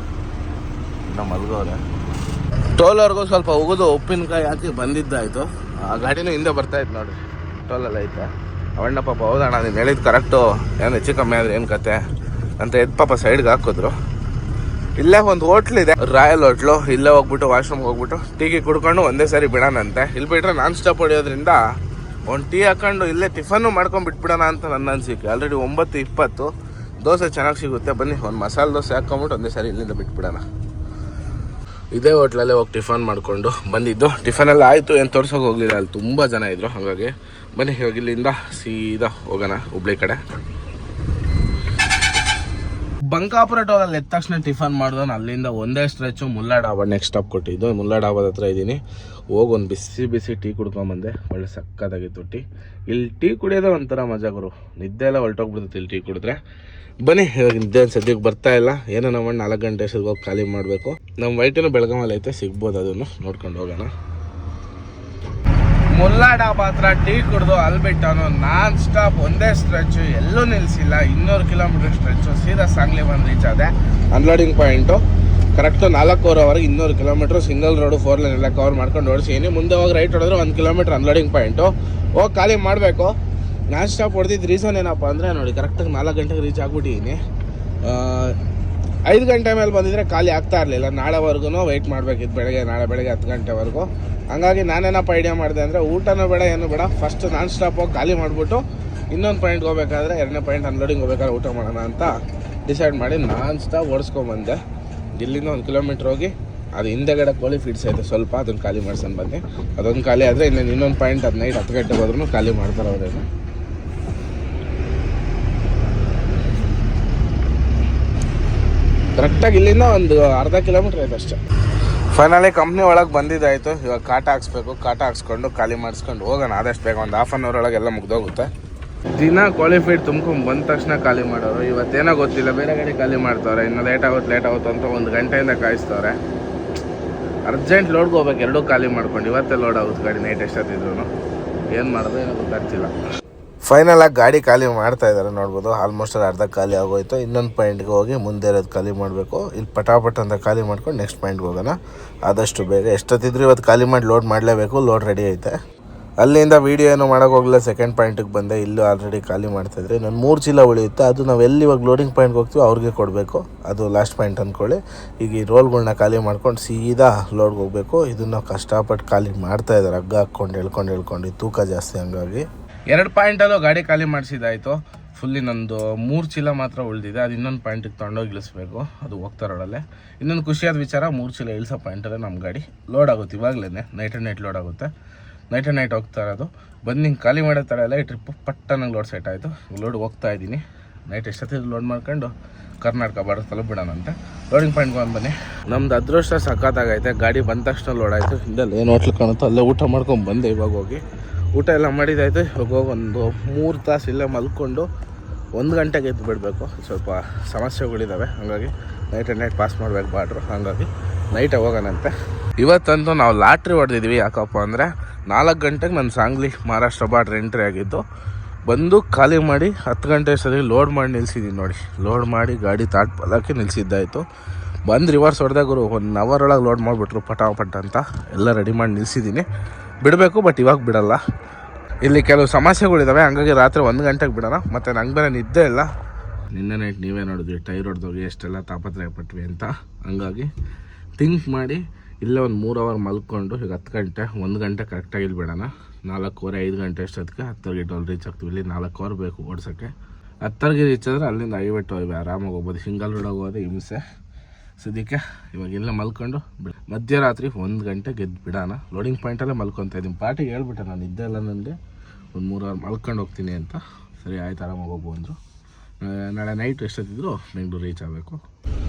ಟೋಲ್ವರೆಗೂ ಸ್ವಲ್ಪ ಉಗಿದು ಉಪ್ಪಿನಕಾಯಿ ಹಾಕಿ ಬಂದಿದ್ದಾಯಿತು. ಆ ಗಾಡಿನೂ ಹಿಂದೆ ಬರ್ತಾಯಿತ್ತು ನೋಡಿ, ಟೋಲಲ್ಲಿ ಐತೆ. ಅವಣ್ಣ ಪಾಪ ಹೌದಣ್ಣ ನೀನು ಹೇಳಿದ್ದು ಕರೆಕ್ಟು, ಏನು ಹೆಚ್ಚು ಕಮ್ಮಿ ಆದರೆ ಏನು ಕತೆ ಅಂತ ಎದ್ದು ಪಾಪ ಸೈಡ್ಗೆ ಹಾಕಿದ್ರು. ಇಲ್ಲೇ ಒಂದು ಹೋಟ್ಲಿದೆ, ರಾಯಲ್ ಹೋಟ್ಲು. ಇಲ್ಲೇ ಹೋಗ್ಬಿಟ್ಟು ವಾಶ್ರೂಮ್ಗೆ ಹೋಗ್ಬಿಟ್ಟು ಟೀ ಕುಡ್ಕೊಂಡು ಒಂದೇ ಸಾರಿ ಬಿಡೋಣಂತೆ. ಇಲ್ಲಿ ಬಿಟ್ಟರೆ ನಾನ್ ಸ್ಟಾಪ್ ಹೊಡೆಯೋದ್ರಿಂದ ಒಂದು ಟೀ ಹಾಕೊಂಡು ಇಲ್ಲೇ ಟಿಫನ್ನು ಮಾಡ್ಕೊಂಡು ಬಿಟ್ಬಿಡೋಣ ಅಂತ ನನ್ನ ಅನಿಸಿಕೆ. ಆಲ್ರೆಡಿ 9:20. ದೋಸೆ ಚೆನ್ನಾಗಿ ಸಿಗುತ್ತೆ. ಬನ್ನಿ ಒಂದು ಮಸಾಲೆ ದೋಸೆ ಹಾಕ್ಕೊಂಬಿಟ್ಟು ಒಂದೇ ಸಾರಿ ಇಲ್ಲಿಂದ ಬಿಟ್ಬಿಡೋಣ. ಇದೇ ಹೋಟ್ಲಲ್ಲೇ ಹೋಗಿ ಟಿಫನ್ ಮಾಡಿಕೊಂಡು ಬಂದಿದ್ದು. ಟಿಫನೆಲ್ಲ ಆಯಿತು, ಏನು ತೋರ್ಸೋಕೆ ಹೋಗಲಿಲ್ಲ. ಅಲ್ಲಿ ತುಂಬ ಜನ ಇದ್ದರು. ಹಾಗಾಗಿ ಬನ್ನಿ ಇವಾಗ ಇಲ್ಲಿಂದ ಸೀದಾ ಹೋಗೋಣ ಹುಬ್ಳಿ ಕಡೆ. ಬಂಕಾಪುರ ಟೋಲಲ್ಲಿ ಎದ್ದ ತಕ್ಷಣ ಟಿಫನ್ ಮಾಡಿದವನು ಅಲ್ಲಿಂದ ಒಂದೇ stretch Mulla dhaba next stop ಕೊಟ್ಟಿದ್ದು. ಮುಲ್ಲಾ ಡಾಬಾದ ಹತ್ರ ಇದ್ದೀನಿ. ಹೋಗಿ ಒಂದು ಬಿಸಿ ಟೀ ಕುಡ್ಕೊಂಬಂದೆ. ಒಳ್ಳೆ ಸಕ್ಕತ್ತಾಗಿತ್ತು ಟೀ. ಇಲ್ಲಿ ಟೀ ಕುಡಿಯೋದೇ ಒಂಥರ ಮಜಾ ಗುರು. ನಿದ್ದೆ ಎಲ್ಲ ಹೊರಟೋಗ್ಬಿಡ್ತೈತೆ ಇಲ್ಲಿ ಟೀ ಕುಡಿದ್ರೆ. ಬನ್ನಿ ಇವಾಗ ನಿದ್ದೆ ಸದ್ಯಕ್ಕೆ ಬರ್ತಾ ಇಲ್ಲ. ಏನೋ ನಮ್ಮ 4 ಗಂಟೆ ಅಷ್ಟೊತ್ತಿಗೆ ಹೋಗಿ ಖಾಲಿ ಮಾಡಬೇಕು. ನಮ್ಮ ವೈಟಿನೂ ಬೆಳಗಾಮಲ್ಲಿ ಐತೆ, ಸಿಗ್ಬೋದು. ಅದನ್ನು ನೋಡ್ಕೊಂಡು ಹೋಗೋಣ. ಮುಲ್ಲಾ ಡಾಬಾ ಹತ್ರ ಟೀ ಕುಡಿದು ಅಲ್ಲಿ ಬಿಟ್ಟವನು ನಾನ್ ಸ್ಟಾಪ್ ಒಂದೇ ಸ್ಟ್ರೆಚ್ಚು, ಎಲ್ಲೂ ನಿಲ್ಲಿಸಿಲ್ಲ. 200 ಕಿಲೋಮೀಟರ್ ಸ್ಟ್ರೆಚ್ಚು. ಸೀದಾ ಸಾಂಗ್ಲಿ ಬಂದು ರೀಚ್ ಆದೆ. ಅನ್ಲೋಡಿಂಗ್ ಪಾಯಿಂಟು ಕರೆಕ್ಟು 4 ಅವರ್ಗೆ 200 ಕಿಲೋಮೀಟ್ರ್ ಸಿಂಗಲ್ ರೋಡು 4 ಲೈನ್ ಎಲ್ಲ ಕವರ್ ಮಾಡ್ಕೊಂಡು ಓಡಿಸಿದ್ದೀನಿ. ಮುಂದೆ ಹೋಗಿ ರೈಟ್ ಹೊಡೆದ್ರೆ 1 ಕಿಲೋಮೀಟ್ರ್ ಅನ್ಲೋಡಿಂಗ್ ಪಾಯಿಂಟು. ಹೋಗಿ ಖಾಲಿ ಮಾಡಬೇಕು. ನಾನ್ ಸ್ಟಾಪ್ ಹೊಡೆದಿದ್ದು ರೀಸನ್ ಏನಪ್ಪ ಅಂದರೆ ನೋಡಿ, ಕರೆಕ್ಟಾಗಿ 4 ಗಂಟೆಗೆ ರೀಚ್ ಆಗಿಬಿಟ್ಟಿದ್ದೀನಿ. 5 ಗಂಟೆ ಮೇಲೆ ಬಂದಿದ್ರೆ ಖಾಲಿ ಆಗ್ತಾ ಇರಲಿಲ್ಲ. ನಾಳೆವರೆಗೂ ವೆಯ್ಟ್ ಮಾಡಬೇಕಿತ್ತು, ನಾಳೆ ಬೆಳಗ್ಗೆ 10 ಗಂಟೆವರೆಗೂ. ಹಂಗಾಗಿ ನಾನೇನಪ್ಪ ಐಡಿಯಾ ಮಾಡಿದೆ ಅಂದರೆ ಊಟನೂ ಬೇಡ ಏನು ಬೇಡ, ಫಸ್ಟ್ ನಾನ್ ಸ್ಟಾಪ್ ಹೋಗಿ ಖಾಲಿ ಮಾಡಿಬಿಟ್ಟು ಇನ್ನೊಂದು ಪಾಯಿಂಟ್ಗೆ ಹೋಗ್ಬೇಕಾದ್ರೆ 2ನೇ ಪಾಯಿಂಟ್ ಅನ್ಲೋಡಿಂಗ್ ಹೋಗ್ಬೇಕಾದ್ರೆ ಊಟ ಮಾಡೋಣ ಅಂತ ಡಿಸೈಡ್ ಮಾಡಿ ನಾನ್ ಸ್ಟಾಪ್ ಓಡಿಸ್ಕೊಂಬಂದೆ. ಇಲ್ಲಿಂದ 1 ಕಿಲೋಮೀಟ್ರ್ ಹೋಗಿ ಅದು ಹಿಂದೆಗಡೆ ಕೋಳಿ ಫೀಡ್ಸ್ ಐತೆ ಸ್ವಲ್ಪ, ಅದನ್ನು ಖಾಲಿ ಮಾಡ್ಸೋಣ ಬನ್ನಿ. ಅದೊಂದು ಖಾಲಿ ಆದರೆ ಇನ್ನೊಂದು ಪಾಯಿಂಟ್ ಅದು ನೈಟ್ 10 ಗಂಟೆಗೆ ಹೋದ್ರೂ ಖಾಲಿ ಮಾಡ್ತಾರೆ ಅವರೇನು. ಕರೆಕ್ಟಾಗಿ ಇಲ್ಲಿಂದ ಒಂದು ಅರ್ಧ ಕಿಲೋಮೀಟ್ರ್ ಐತೆ ಅಷ್ಟೇ. ಫೈನಲಿ ಕಂಪ್ನಿ ಒಳಗೆ ಬಂದಿದ್ದಾಯಿತು. ಇವಾಗ ಕಾಟ ಹಾಕ್ಸ್ಬೇಕು, ಕಾಟ ಹಾಕ್ಸ್ಕೊಂಡು ಖಾಲಿ ಮಾಡಿಸ್ಕೊಂಡು ಹೋಗೋಣ ಆದಷ್ಟು ಬೇಗ. ಒಂದು ಹಾಫ್ ಆನ್ ಅವರ್ ಒಳಗೆ ಎಲ್ಲ ಮುಗ್ದೋಗುತ್ತೆ. ದಿನ ಕೋಳಿ ಫೀಡ್ ತುಂಬ್ಕೊಂಡು ಬಂದ ತಕ್ಷಣ ಖಾಲಿ ಮಾಡೋರು. ಇವತ್ತೇನೋ ಗೊತ್ತಿಲ್ಲ, ಬೇರೆ ಗಾಡಿ ಖಾಲಿ ಮಾಡ್ತವ್ರೆ. ಇನ್ನು ಲೇಟ್ ಆಗುತ್ತೆ ಅಂತ 1 ಗಂಟೆಯಿಂದ ಕಾಯಿಸ್ತವ್ರೆ. ಅರ್ಜೆಂಟ್ ಲೋಡ್ಗೆ ಹೋಗ್ಬೇಕು, ಎರಡೂ ಖಾಲಿ ಮಾಡ್ಕೊಂಡು. ಇವತ್ತೇ ಲೋಡ್ ಆಗುತ್ತೆ ಗಾಡಿ, ನೈಟ್ ಎಷ್ಟೊತ್ತಿದ್ರು. ಏನು ಮಾಡೋದು ಏನೋ ಗೊತ್ತಾಗ್ತಿಲ್ಲ. ಫೈನಲಾಗಿ ಗಾಡಿ ಖಾಲಿ ಮಾಡ್ತಾ ಇದ್ದಾರೆ ನೋಡ್ಬೋದು. ಆಲ್ಮೋಸ್ಟ್ ಅರ್ಧ ಖಾಲಿ ಆಗೋಯ್ತು. ಇನ್ನೊಂದು ಪಾಯಿಂಟ್ಗೆ ಹೋಗಿ ಮುಂದೆ ಇರೋದು ಖಾಲಿ ಮಾಡಬೇಕು. ಇಲ್ಲಿ ಪಟಾಪಟ್ ಅಂತ ಖಾಲಿ ಮಾಡ್ಕೊಂಡು ನೆಕ್ಸ್ಟ್ ಪಾಯಿಂಟ್ಗೆ ಹೋಗೋಣ ಆದಷ್ಟು ಬೇಗ. ಎಷ್ಟೊತ್ತಿದ್ರು ಇವತ್ತು ಖಾಲಿ ಮಾಡಿ ಲೋಡ್ ಮಾಡಲೇಬೇಕು. ಲೋಡ್ ರೆಡಿ ಐತೆ. ಅಲ್ಲಿಂದ ವೀಡಿಯೋ ಏನೋ ಮಾಡೋಕೆ ಹೋಗಲಿಲ್ಲ, ಸೆಕೆಂಡ್ ಪಾಯಿಂಟಿಗೆ ಬಂದೆ. ಇಲ್ಲೂ ಆಲ್ರೆಡಿ ಖಾಲಿ ಮಾಡ್ತಾಯಿದ್ರೆ ನಾನು 3 ಚೀಲ ಉಳಿಯುತ್ತೆ. ಅದು ನಾವು ಎಲ್ಲಿ ಇವಾಗ ಲೋಡಿಂಗ್ ಪಾಯಿಂಟ್ಗೆ ಹೋಗ್ತೀವಿ ಅವ್ರಿಗೆ ಕೊಡಬೇಕು. ಅದು ಲಾಸ್ಟ್ ಪಾಯಿಂಟ್ ಅಂದ್ಕೊಳ್ಳಿ. ಈಗ ಈ ರೋಲ್ಗಳನ್ನ ಖಾಲಿ ಮಾಡ್ಕೊಂಡು ಸೀದಾ ಲೋಡ್ಗೆ ಹೋಗಬೇಕು. ಇದನ್ನು ಕಷ್ಟಪಟ್ಟು ಖಾಲಿ ಮಾಡ್ತಾಯಿದ್ದಾರೆ, ಹಗ್ಗ ಹಾಕ್ಕೊಂಡು ಹೇಳ್ಕೊಂಡು ತೂಕ ಜಾಸ್ತಿ. ಹಂಗಾಗಿ 2 ಪಾಯಿಂಟಲ್ಲೂ ಗಾಡಿ ಖಾಲಿ ಮಾಡಿಸಿದಾಯಿತು. ಫುಲ್ ಇನ್ನೊಂದು 3 ಚೀಲ ಮಾತ್ರ ಉಳಿದಿದೆ. ಅದು ಇನ್ನೊಂದು ಪಾಯಿಂಟಿಗೆ ತೊಗೊಂಡೋಗಿ ಇಳಿಸ್ಬೇಕು. ಅದು ಹೋಗ್ತಾರೋಡಲ್ಲೇ. ಇನ್ನೊಂದು ಖುಷಿಯಾದ ವಿಚಾರ, 3 ಚೀಲ ಇಳಿಸೋ ಪಾಯಿಂಟಲ್ಲೇ ನಮ್ಮ ಗಾಡಿ ಲೋಡ್ ಆಗುತ್ತೆ. ಇವಾಗಲೇ ನೈಟ್ ಲೋಡ್ ಆಗುತ್ತೆ. ನೈಟ್ ಹೋಗ್ತಾ ಇರೋದು. ಬಂದು ಹಿಂಗೆ ಖಾಲಿ ಮಾಡೋ ಥರ ಎಲ್ಲ ಈ ಟ್ರಿಪ್ಪು ಪಟ್ಟನಾಗ ಲೋಡ್ ಸೆಟ್ ಆಯಿತು. ಲೋಡ್ ಹೋಗ್ತಾ ಇದ್ದೀನಿ. ನೈಟ್ ಎಷ್ಟೊತ್ತಿಗೆ ಲೋಡ್ ಮಾಡ್ಕೊಂಡು ಕರ್ನಾಟಕ ಬಾರ್ಡರ್ ತಲುಪಿಬಿಡೋಣಂತೆ. ಲೋಡಿಂಗ್ ಪಾಯಿಂಟ್ಗೆ ಬಂದು ಬನ್ನಿ. ನಮ್ದು ಅದೃಷ್ಟ ಸಖತ್ತಾಗೈತೆ. ಗಾಡಿ ಬಂದ ತಕ್ಷಣ ಲೋಡ್ ಆಯಿತು. ಹಿಂದಲ್ಲಿ ಏನು ಹೋಟ್ಲು ಕಾಣುತ್ತೋ ಅಲ್ಲೇ ಊಟ ಮಾಡ್ಕೊಂಡು ಬಂದೆ. ಇವಾಗ ಹೋಗಿ ಊಟ ಎಲ್ಲ ಮಾಡಿದಾಯಿತು. ಇವಾಗ ಹೋಗಿ ಒಂದು 3 ತಾಸು ಇಲ್ಲೇ ಮಲ್ಕೊಂಡು 1 ಗಂಟೆಗೆ ಎದ್ದು ಬಿಡಬೇಕು. ಸ್ವಲ್ಪ ಸಮಸ್ಯೆಗಳಿದ್ದಾವೆ, ಹಾಗಾಗಿ ನೈಟ್ ಪಾಸ್ ಮಾಡ್ಬೇಕು ಬಾರ್ಡ್ರು. ಹಾಗಾಗಿ ನೈಟೇ ಹೋಗೋಣಂತೆ. ಇವತ್ತಂತೂ ನಾವು ಲಾಟ್ರಿ ಹೊಡೆದಿದ್ವಿ. ಯಾಕಪ್ಪ ಅಂದರೆ 4 ಗಂಟೆಗೆ ನನ್ನ ಸಾಂಗ್ಲಿ ಮಹಾರಾಷ್ಟ್ರ ಬಾರ್ಡ್ರ್ ಎಂಟ್ರಿ ಆಗಿತ್ತು. ಬಂದು ಖಾಲಿ ಮಾಡಿ 10 ಗಂಟೆ ಅಷ್ಟೊತ್ತಿಗೆ ಲೋಡ್ ಮಾಡಿ ನಿಲ್ಸಿದ್ದೀನಿ ನೋಡಿ. ಲೋಡ್ ಮಾಡಿ ಗಾಡಿ ತಾಟ್ಪಲ್ಲಕ್ಕೆ ನಿಲ್ಸಿದ್ದಾಯಿತು. ಬಂದು ರಿವರ್ಸ್ ಹೊಡೆದಾಗರು 1 ಅವರ್ ಒಳಗೆ ಲೋಡ್ ಮಾಡಿಬಿಟ್ರು ಪಟಾಪಟ್ ಅಂತ. ಎಲ್ಲ ರೆಡಿ ಮಾಡಿ ನಿಲ್ಸಿದ್ದೀನಿ. ಬಿಡಬೇಕು, ಬಟ್ ಇವಾಗ ಬಿಡಲ್ಲ. ಇಲ್ಲಿ ಕೆಲವು ಸಮಸ್ಯೆಗಳಿದ್ದಾವೆ, ಹಂಗಾಗಿ ರಾತ್ರಿ 1 ಗಂಟೆಗೆ ಬಿಡೋಣ. ಮತ್ತು ನಂಗೆ ಬೇರೆ ನಿದ್ದೆ ಇಲ್ಲ. ನಿನ್ನೆ ನೈಟ್ ನೀವೇ ನೋಡಿದ್ವಿ ಟೈರ್ ಹೊಡೆದೋಗಿ ಎಷ್ಟೆಲ್ಲ ತಾಪತ್ರಯ ಪಟ್ವಿ ಅಂತ. ಹಂಗಾಗಿ ಥಿಂಕ್ ಮಾಡಿ ಇಲ್ಲೇ ಒಂದು 3 ಅವರ್ ಮಲ್ಕೊಂಡು ಈಗ 10 ಗಂಟೆ 1 ಗಂಟೆ ಕರೆಕ್ಟಾಗಿ ಇಲ್ಲಿ ಬಿಡೋಣ. 4:15 5 ಗಂಟೆ ಅಷ್ಟೊತ್ತಿಗೆ 10 ಟೋಲ್ ರೀಚ್ ಆಗ್ತೀವಿ. ಇಲ್ಲಿ 4 ಅವರ್ ಬೇಕು ಓಡಿಸೋಕ್ಕೆ. 10 ರೀಚ್ ಆದರೆ ಅಲ್ಲಿಂದ ಹೈವೇಟ್ ಹೋಗಿ ಆರಾಮಾಗಿ ಹೋಗ್ಬೋದು. ಸಿಂಗಲ್ ರೋಡಾಗಿ ಹೋಗೋದು ಹಿಂಸೆ. ಸದ್ಯಕ್ಕೆ ಇವಾಗ ಎಲ್ಲ ಮಲ್ಕೊಂಡು ಮಧ್ಯರಾತ್ರಿ 1 ಗಂಟೆ ಗೆದ್ದು ಬಿಡೋಣ. ಲೋಡಿಂಗ್ ಪಾಯಿಂಟಲ್ಲೇ ಮಲ್ಕೊತಾ ಇದ್ದೀನಿ. ಪಾರ್ಟಿಗೆ ಹೇಳ್ಬಿಟ್ಟೆ ನಾನು ಇದ್ದೆ ಎಲ್ಲ ನನಗೆ ಒಂದು 3 ಅವರ್ ಮಲ್ಕೊಂಡು ಹೋಗ್ತೀನಿ ಅಂತ. ಸರಿ ಆಯ್ತು, ಆರಾಮಾಗಿ ಹೋಗು ಅಂದರು. ನಾಳೆ ನೈಟ್ ಎಷ್ಟೊತ್ತಿದ್ರು ಬೆಂಗಳೂರು ರೀಚ್ ಆಗಬೇಕು.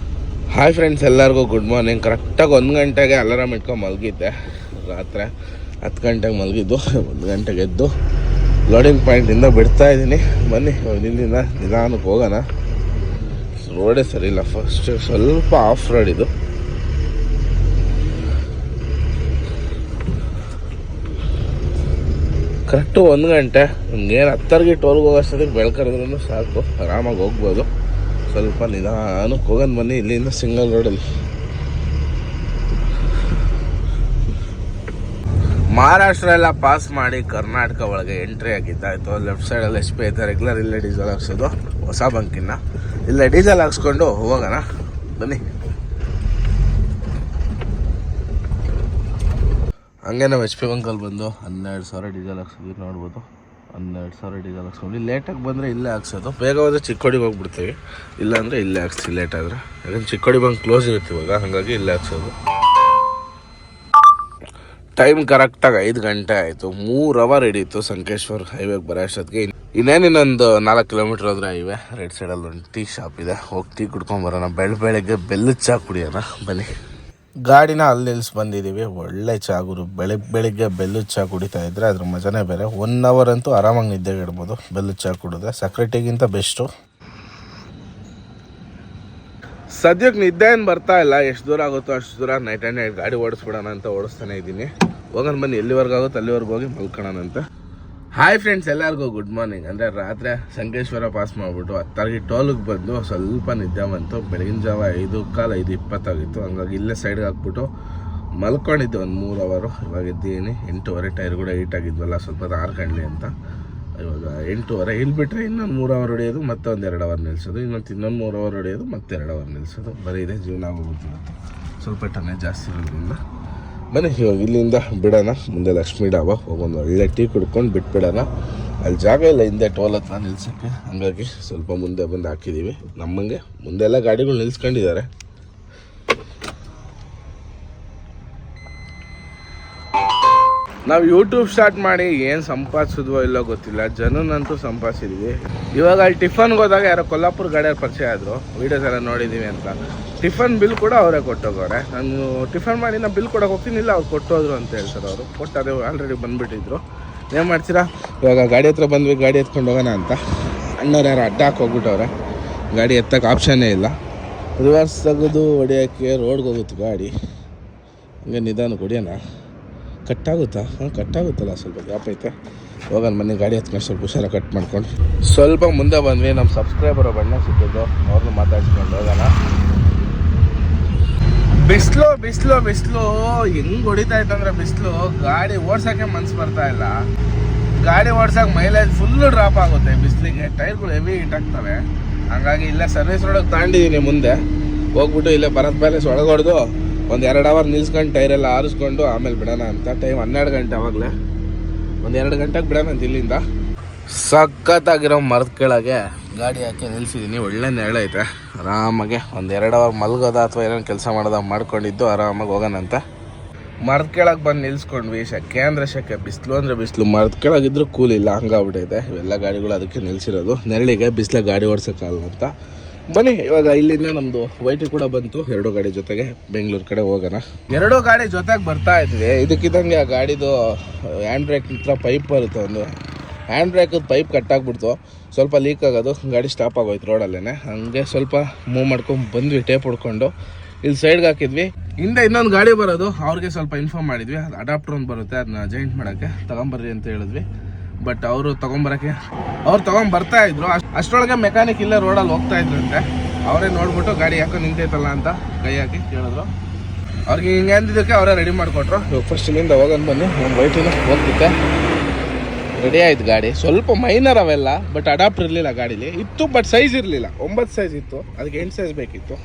ಹಾಯ್ ಫ್ರೆಂಡ್ಸ್, ಎಲ್ಲರಿಗೂ ಗುಡ್ ಮಾರ್ನಿಂಗ್. ಕರೆಕ್ಟಾಗಿ 1 ಗಂಟೆಗೆ ಅಲಾರಾಮ್ ಇಟ್ಕೊಂಡು ಮಲಗಿದ್ದೆ. ರಾತ್ರಿ 10 ಗಂಟೆಗೆ ಮಲಗಿದ್ದು. 1 ಗಂಟೆಗೆ ಎದ್ದು ಲೋಡಿಂಗ್ ಪಾಯಿಂಟಿಂದ ಬಿಡ್ತಾಯಿದ್ದೀನಿ. ಬನ್ನಿ ಇಲ್ಲಿಂದ ನಿಧಾನಕ್ಕೆ ಹೋಗೋಣ. ರೋಡೇ ಸರಿ ಇಲ್ಲ. ಫಸ್ಟ್ ಸ್ವಲ್ಪ ಆಫ್ ರೋಡ್ ಇದು. ಕರೆಕ್ಟು 1 ಗಂಟೆ. ಹಿಂಗೇನು 10 ಟೋಲ್ಗೆ ಹೋಗೋಷ್ಟೊತ್ತಿಗೆ ಬೆಳ್ಕರಿದ್ರೂ ಸಾಕು, ಆರಾಮಾಗಿ ಹೋಗ್ಬೋದು. ಸ್ವಲ್ಪ ನಿಧಾನಕ್ಕೆ ಹೋಗೋದು ಬನ್ನಿ. ಇಲ್ಲಿಂದ ಸಿಂಗಲ್ ರೋಡಲ್ಲಿ ಮಹಾರಾಷ್ಟ್ರ ಎಲ್ಲ ಪಾಸ್ ಮಾಡಿ ಕರ್ನಾಟಕ ಒಳಗೆ ಎಂಟ್ರಿ ಆಗಿದ್ದಾಯಿತು. ಲೆಫ್ಟ್ ಸೈಡಲ್ಲಿ SP ಐತೆ. ರೆಗ್ಯುಲರ್ ಇಲ್ಲೇ ಡೀಸೆಲ್ ಹಾಕ್ಸೋದು, ಹೊಸ ಬಂಕಿನ ಇಲ್ಲೇ ಡೀಸೆಲ್ ಹಾಕ್ಸ್ಕೊಂಡು ಹೋಗೋಣ ಬನ್ನಿ. ಹಂಗೆ ನಾವು HP ಬಂಕಲ್ಲಿ ಬಂದು 12,000 ಡೀಸೆಲ್ ಹಾಕ್ಸಿದ್ವಿ ನೋಡ್ಬೋದು. 12,000 ಡೀಸೆಲ್ ಹಾಕ್ಸ್ಕೊಂಡು ಲೇಟಾಗಿ ಬಂದರೆ ಇಲ್ಲೇ ಹಾಕ್ಸೋದು. ಬೇಗ ಹೋದರೆ ಚಿಕ್ಕೋಡಿಗೆ ಹೋಗ್ಬಿಡ್ತೀವಿ, ಇಲ್ಲಾಂದರೆ ಇಲ್ಲೇ ಹಾಕ್ಸ್ತೀವಿ ಲೇಟಾದರೆ. ಯಾಕಂದ್ರೆ ಚಿಕ್ಕೋಡಿ ಬಂಕ್ ಕ್ಲೋಸ್ ಇರುತ್ತೆ ಇವಾಗ, ಹಾಗಾಗಿ ಇಲ್ಲೇ ಹಾಕ್ಸೋದು. ಟೈಮ್ ಕರೆಕ್ಟಾಗಿ 5 ಗಂಟೆ ಆಯಿತು. 3 ಅವರ್ ಹಿಡೀತು ಸಂಕೇಶ್ವರ್ ಹೈವೇಗೆ ಬರೋ ಅಷ್ಟೊತ್ತಿಗೆ. ಇನ್ನೊಂದು 4 ಕಿಲೋಮೀಟ್ರ್ ಹೋದರೆ ಹೈವೇ. ರೈಟ್ ಸೈಡಲ್ಲಿ ಒಂದು ಟೀ ಶಾಪ್ ಇದೆ, ಹೋಗಿ ಟೀ ಕುಡ್ಕೊಂಬರೋಣ. ಬೆಳಗ್ಗೆ ಬೆಲ್ಲದ ಚಹಾ ಕುಡಿಯೋಣ ಬನ್ನಿ. ಗಾಡಿನ ಅಲ್ಲಿ ನಿಲ್ಸಿ ಬಂದಿದ್ದೀವಿ. ಒಳ್ಳೆ ಚಹಾ ಗುರು. ಬೆಳಿಗ್ಗೆ ಬೆಲ್ಲದ ಚಹಾ ಕುಡಿತಾ ಇದ್ದರೆ ಅದ್ರ ಮಜಾನೇ ಬೇರೆ. 1 ಅವರ್ ಅಂತೂ ಆರಾಮಾಗಿ ನಿದ್ದೆಗೆ ಇಡ್ಬೋದು ಬೆಲ್ಲದ ಚಹಾ ಕುಡಿದ್ರೆ. ಸಕ್ಕರೆ ಟೀಗಿಂತ ಬೆಸ್ಟು. ಸದ್ಯಕ್ಕೆ ನಿದ್ದೆ ಏನು ಬರ್ತಾ ಇಲ್ಲ. ಎಷ್ಟು ದೂರ ಆಗುತ್ತೋ ಅಷ್ಟು ದೂರ ನೈಟ್ ಗಾಡಿ ಓಡಿಸ್ಬಿಡೋಣ ಅಂತ ಓಡಿಸ್ತಾನೆ ಇದ್ದೀನಿ. ಹೋಗೋಣ ಬನ್ನಿ, ಎಲ್ಲಿವರೆಗೂ ಆಗುತ್ತೋ ಅಲ್ಲಿವರೆಗೂ ಹೋಗಿ ಮಲ್ಕೊಳ್ಳೋಣಂತೆ. ಹಾಯ್ ಫ್ರೆಂಡ್ಸ್, ಎಲ್ಲರಿಗೂ ಗುಡ್ ಮಾರ್ನಿಂಗ್. ಅಂದರೆ ರಾತ್ರಿ ಸಂಕೇಶ್ವರ ಪಾಸ್ ಮಾಡಿಬಿಟ್ಟು 10 ಟೋಲಿಗೆ ಬಂದು ಸ್ವಲ್ಪ ನಿದ್ದೆ ಬಂತು. ಬೆಳಗಿನ ಜಾವ 5:15 ಆಗಿತ್ತು. ಹಂಗಾಗಿ ಇಲ್ಲೇ ಸೈಡ್ಗೆ ಹಾಕ್ಬಿಟ್ಟು ಮಲ್ಕೊಂಡಿದ್ದೆ ಒಂದು 3 ಅವರು. ಇವಾಗ ಇದ್ದೀನಿ 8:15. ಟೈರ್ ಕೂಡ ಹೀಟ್ ಆಗಿದ್ವಲ್ಲ, ಸ್ವಲ್ಪ ಆರ್ಕಂಡ್ಲಿ ಅಂತ ಇವಾಗ 8:15 ಇಲ್ಲಿ ಬಿಟ್ಟರೆ ಇನ್ನೊಂದು 3 ಅವರ್ ಹೊಡೆಯೋದು ಮತ್ತೆ ಒಂದು 2 ಅವರ್ ನಿಲ್ಲಿಸೋದು, ಇನ್ನೊಂದು 3 ಅವರ್ ಹೊಡೆಯೋದು ಮತ್ತೆ 2 ಅವರ್ ನಿಲ್ಲಿಸೋದು. ಬರೀ ಇದೆ ಜೀವನ ಆಗೋಗ್ಬಿಟ್ಟಿದೆ. ಸ್ವಲ್ಪ ಟನ್ನೇ ಜಾಸ್ತಿ ಇರೋದ್ರಿಂದ ಬನ್ನಿ ಇವಾಗ ಇಲ್ಲಿಂದ ಬಿಡೋಣ. ಮುಂದೆ ಲಕ್ಷ್ಮೀ ಡಾಬಾ ಹೋಗೊಂದು ಒಳ್ಳೆ ಟೀ ಕುಡ್ಕೊಂಡು ಬಿಟ್ಬಿಡೋಣ. ಅಲ್ಲಿ ಜಾಗ ಇಲ್ಲ ಹಿಂದೆ ಟೋಲ್ ಹತ್ರ ನಿಲ್ಸೋಕ್ಕೆ, ಹಂಗಾಗಿ ಸ್ವಲ್ಪ ಮುಂದೆ ಬಂದು ಹಾಕಿದ್ದೀವಿ. ನಮ್ಮಂಗೆ ಮುಂದೆಲ್ಲ ಗಾಡಿಗಳು ನಿಲ್ಸ್ಕೊಂಡಿದ್ದಾರೆ. ನಾವು ಯೂಟ್ಯೂಬ್ ಸ್ಟಾರ್ಟ್ ಮಾಡಿ ಏನು ಸಂಪಾದಿಸಿದ್ವೋ ಇಲ್ಲೋ ಗೊತ್ತಿಲ್ಲ, ಜನನಂತೂ ಸಂಪಾದಿಸಿದ್ವಿ. ಇವಾಗ ಅಲ್ಲಿ ಟಿಫನ್ಗೆ ಹೋದಾಗ ಯಾರೋ ಕೊಲ್ಲಾಪುರ ಗಾಡಿಯವ್ರು ಪರಿಚಯ ಆದರು, ವೀಡಿಯೋಸ್ ಎಲ್ಲ ನೋಡಿದ್ದೀವಿ ಅಂತ. ಟಿಫನ್ ಬಿಲ್ ಕೂಡ ಅವರೇ ಕೊಟ್ಟೋಗವ್ರೆ. ನಾನು ಟಿಫನ್ ಮಾಡಿ ನಾನು ಬಿಲ್ ಕೊಡೋಕೆ ಹೋಗ್ತೀನಿ, ಇಲ್ಲ ಅವ್ರು ಕೊಟ್ಟೋದ್ರು ಅಂತ ಹೇಳ್ತಾರೆ. ಅವರು ಕೊಟ್ಟು ಅದೇ ಆಲ್ರೆಡಿ ಬಂದುಬಿಟ್ಟಿದ್ರು. ಏನು ಮಾಡ್ತೀರಾ, ಇವಾಗ ಗಾಡಿ ಹತ್ರ ಬಂದ್ವಿ, ಗಾಡಿ ಎತ್ಕೊಂಡು ಹೋಗೋಣ ಅಂತ. ಅಣ್ಣವ್ರು ಯಾರು ಅಡ್ಡ ಹಾಕಿ ಹೋಗ್ಬಿಟ್ಟವ್ರೆ, ಗಾಡಿ ಎತ್ತಕ್ಕೆ ಆಪ್ಷನ್ನೇ ಇಲ್ಲ. ರಿವರ್ಸ್ ತೆಗೆದು ಹೊಡಿಯೋಕ್ಕೆ ರೋಡ್ಗೆ ಹೋಗುತ್ತೆ ಗಾಡಿ. ಹಂಗೆ ನಿಧಾನ ಹೊಡಿಯೋಣ. ಕಟ್ಟಾಗುತ್ತಾ? ಕಟ್ಟಾಗುತ್ತಲ್ಲ, ಸ್ವಲ್ಪ ಗ್ಯಾಪ್ ಐತೆ. ಹೋಗೋಣ ಮನೆ ಗಾಡಿ ಹತ್ಕೊಂಡು ಸ್ವಲ್ಪ ಹುಷಾರ ಕಟ್ ಮಾಡ್ಕೊಂಡು ಸ್ವಲ್ಪ ಮುಂದೆ ಬಂದ್ವಿ. ನಮ್ಮ ಸಬ್ಸ್ಕ್ರೈಬರ್ ಬಣ್ಣ ಸಿಕ್ಕಿದ್ದು, ಅವ್ರನ್ನ ಮಾತಾಡ್ಸ್ಕೊಂಡು ಹೋಗೋಣ. ಬಿಸಿಲು ಬಿಸಿಲು ಬಿಸಿಲು ಹೆಂಗೆ ಹೊಡಿತಾ ಇತ್ತಂದ್ರೆ ಬಿಸಿಲು ಗಾಡಿ ಓಡ್ಸೋಕ್ಕೆ ಮನ್ಸು ಬರ್ತಾ ಇಲ್ಲ. ಗಾಡಿ ಓಡ್ಸೋಕೆ ಮೈಲೇಜ್ ಫುಲ್ಲು ಡ್ರಾಪ್ ಆಗುತ್ತೆ ಬಿಸಿಲಿಗೆ. ಟೈರ್ಗಳು ಹೆವಿ ಹಿಟ್ ಆಗ್ತವೆ. ಹಂಗಾಗಿ ಇಲ್ಲೇ ಸರ್ವಿಸ್ ರೋಡಕ್ಕೆ ತಗೊಂಡಿದ್ದೀನಿ. ಮುಂದೆ ಹೋಗ್ಬಿಟ್ಟು ಇಲ್ಲೇ ಭರತ್ ಪ್ಯಾಲೇಸ್ ಒಳಗೆ ಹೊಡೆದು ಒಂದು 2 ಅವರ್ ನಿಲ್ಸ್ಕೊಂಡು ಟೈರೆಲ್ಲ ಆರಿಸ್ಕೊಂಡು ಆಮೇಲೆ ಬಿಡೋಣ ಅಂತ. ಟೈಮ್ 12 ಗಂಟೆ. ಆವಾಗಲೇ ಒಂದು 2 ಗಂಟೆಗೆ ಬಿಡೋಣ ಅಂತ ಇಲ್ಲಿಂದ. ಸಖತ್ತಾಗಿರೋ ಮರದ ಕೆಳಗೆ ಗಾಡಿ ಹಾಕಿ ನಿಲ್ಸಿದ್ದೀನಿ. ಒಳ್ಳೆ ನೆರಳೈತೆ. ಆರಾಮಾಗೆ ಒಂದು 2 ಅವರ್ ಮಲ್ಗೋದ ಅಥವಾ ಏನೇನು ಕೆಲಸ ಮಾಡೋದ ಮಾಡ್ಕೊಂಡಿದ್ದು ಆರಾಮಾಗಿ ಹೋಗೋಣ ಅಂತ ಮರದ ಕೆಳಗೆ ಬಂದು ನಿಲ್ಸ್ಕೊಂಡ್ವಿ. ಶೆಕೆ ಅಂದರೆ ಶೆಕೆ, ಬಿಸಿಲು ಅಂದರೆ ಬಿಸಿಲು. ಮರದ ಕೆಳಗಿದ್ರೂ ಕೂಲ್ ಇಲ್ಲ, ಹಂಗಾಗ್ಬಿಟ್ಟೈತೆ. ಇವೆಲ್ಲ ಗಾಡಿಗಳು ಅದಕ್ಕೆ ನಿಲ್ಸಿರೋದು, ನೆರಳಿಗೆ. ಬಿಸಿಲಾಗ ಗಾಡಿ ಓಡಿಸೋಕ್ಕಾಗಲ್ಲ ಅಂತ. ಬನ್ನಿ ಇವಾಗ ಇಲ್ಲಿಂದ ನಮ್ಮದು ವೈಟಿ ಕೂಡ ಬಂತು. 2 ಗಾಡಿ ಜೊತೆಗೆ ಬೆಂಗಳೂರು ಕಡೆ ಹೋಗೋಣ. 2 ಗಾಡಿ ಜೊತೆಗೆ ಬರ್ತಾ ಇದ್ವಿ. ಇದಕ್ಕಿದ್ದಂಗೆ ಆ ಗಾಡಿದು ಹ್ಯಾಂಡ್ ಬ್ರೇಕ್ ಹತ್ರ ಪೈಪ್ ಬರುತ್ತೆ. ಒಂದು ಹ್ಯಾಂಡ್ ಬ್ರೇಕದ ಪೈಪ್ ಕಟ್ಟಾಗ್ಬಿಡ್ತು, ಸ್ವಲ್ಪ ಲೀಕ್ ಆಗೋದು. ಗಾಡಿ ಸ್ಟಾಪ್ ಆಗೋಯ್ತು ರೋಡಲ್ಲೇ. ಹಂಗೆ ಸ್ವಲ್ಪ ಮೂವ್ ಮಾಡ್ಕೊಂಡು ಬಂದ್ವಿ, ಟೇಪ್ ಹೊಡ್ಕೊಂಡು ಇಲ್ಲಿ ಸೈಡ್ಗೆ ಹಾಕಿದ್ವಿ. ಹಿಂದೆ ಇನ್ನೊಂದು ಗಾಡಿ ಬರೋದು, ಅವ್ರಿಗೆ ಸ್ವಲ್ಪ ಇನ್ಫಾರ್ಮ್ ಮಾಡಿದ್ವಿ. ಅದು ಅಡಾಪ್ಟರ್ ಒಂದು ಬರುತ್ತೆ, ಅದನ್ನ ಜಾಯಿಂಟ್ ಮಾಡೋಕ್ಕೆ ತಗೊಂಬರ್ರಿ ಅಂತ ಹೇಳಿದ್ವಿ. ಬಟ್ ಅವರು ತೊಗೊಂಬರ್ತಾ ಇದ್ರು. ಅಷ್ಟರೊಳಗೆ ಮೆಕ್ಯಾನಿಕ್ ಇಲ್ಲೇ ರೋಡಲ್ಲಿ ಹೋಗ್ತಾ ಇದ್ರಂತೆ. ಅವರೇ ನೋಡ್ಬಿಟ್ಟು ಗಾಡಿ ಯಾಕೋ ನಿಂತೈತಲ್ಲ ಅಂತ ಕೈ ಹಾಕಿ ಕೇಳಿದ್ರು. ಅವ್ರಿಗೆ ಹಿಂಗೆ ಅಂದಿದ್ದಕ್ಕೆ ಅವರೇ ರೆಡಿ ಮಾಡಿಕೊಟ್ರು. ಫಸ್ಟ್ ಇಲ್ಲಿಂದ ಹೋಗೋಣ ಬನ್ನಿ. ಒಂದು ವೈಟಿನ ಹೋಗ್ತಿದ್ದೆ, ರೆಡಿ ಆಯ್ತು ಗಾಡಿ. ಸ್ವಲ್ಪ ಮೈನರ್ ಅವೆಲ್ಲ, ಬಟ್ ಅಡಾಪ್ಟರ್ ಇರಲಿಲ್ಲ ಗಾಡೀಲಿ. ಇತ್ತು ಬಟ್ ಸೈಜ್ ಇರಲಿಲ್ಲ. 9 ಸೈಜ್ ಇತ್ತು, ಅದಕ್ಕೆ 8 ಸೈಜ್ ಬೇಕಿತ್ತು.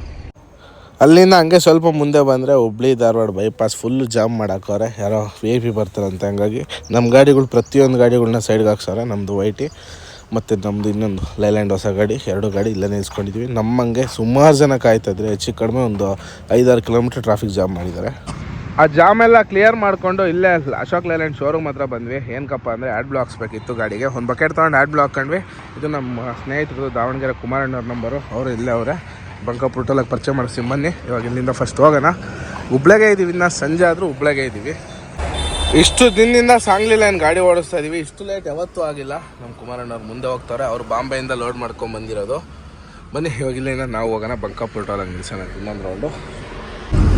ಅಲ್ಲಿಂದ ಹಂಗೆ ಸ್ವಲ್ಪ ಮುಂದೆ ಬಂದರೆ Hubli Dharwad bypass full jam ಮಾಡಾಕವ್ರೆ. ಯಾರೋ VIP ಬರ್ತಾರಂತೆ. ಹಂಗಾಗಿ ನಮ್ಮ ಗಾಡಿಗಳು ಪ್ರತಿಯೊಂದು ಗಾಡಿಗಳನ್ನ ಸೈಡ್ಗೆ ಹಾಕ್ಸವ್ರೆ. ನಮ್ಮದು ವೈಟಿ ಮತ್ತು ನಮ್ಮದು ಇನ್ನೊಂದು ಲೈಲ್ಯಾಂಡ್ ಹೊಸ ಗಾಡಿ, 2 ಗಾಡಿ ಇಲ್ಲೇ ನಿಲ್ಸ್ಕೊಂಡಿದ್ವಿ. ನಮ್ಮಂಗೆ ಸುಮಾರು ಜನ ಕಾಯ್ತಾಯಿದ್ರೆ. ಹೆಚ್ಚು ಕಡಿಮೆ ಒಂದು 5-6 ಕಿಲೋಮೀಟ್ರ್ ಟ್ರಾಫಿಕ್ ಜಾಮ್ ಮಾಡಿದ್ದಾರೆ. ಆ ಜಾಮ್ ಎಲ್ಲ ಕ್ಲಿಯರ್ ಮಾಡಿಕೊಂಡು ಇಲ್ಲೇ ಅಶೋಕ್ ಲೈಲ್ಯಾಂಡ್ ಶೋರೂಮ್ ಹತ್ರ ಬಂದ್ವಿ. ಏನಕ್ಕಪ್ಪ ಅಂದರೆ ಆ್ಯಡ್ ಬ್ಲಾಕ್ ಹಾಕ್ಸ್ಬೇಕಿತ್ತು ಗಾಡಿಗೆ. ಒಂದು ಬಕೆಟ್ ತೊಗೊಂಡು ಆ್ಯಡ್ ಬ್ಲಾಕ್ ಹಾಕೊಂಡ್ವಿ. ಇದು ನಮ್ಮ ಸ್ನೇಹಿತರು ದಾವಣಗೆರೆ ಕುಮಾರಣ್ಣವ್ರ ನಂಬರು, ಅವರು ಇಲ್ಲೇ ಅವರೇ. ಬಂಕಾಪುರ ಟೋಲಾಗಿ ಪರಿಚಯ ಮಾಡಿಸಿ ಬನ್ನಿ. ಇವಾಗ ಇಲ್ಲಿಂದ ಫಸ್ಟ್ ಹೋಗೋಣ. ಹುಬ್ಳಿಗೆ ಇದ್ದೀವಿ, ಇನ್ನು ಸಂಜೆ ಆದರೂ ಹುಬ್ಳಿಗೆ ಇದ್ದೀವಿ. ಇಷ್ಟು ದಿನದಿಂದ ಸಾಂಗ್ಲಿ ಲೈನ್ ಗಾಡಿ ಓಡಿಸ್ತಾ ಇದ್ದೀವಿ. ಇಷ್ಟು ಲೇಟ್ ಯಾವತ್ತೂ ಆಗಿಲ್ಲ. ನಮ್ಮ ಕುಮಾರಣ್ಣವ್ರು ಮುಂದೆ ಹೋಗ್ತಾರೆ, ಅವರು ಬಾಂಬೆಯಿಂದ ಲೋಡ್ ಮಾಡ್ಕೊಂಡು ಬಂದಿರೋದು. ಬನ್ನಿ ಇವಾಗ ಇಲ್ಲಿಂದ ನಾವು ಹೋಗೋಣ. ಬಂಕಾಪುರ ಟೋಲಾಗಿ ನಿಲ್ಸೋಣ ಇನ್ನೊಂದು ರೌಂಡು.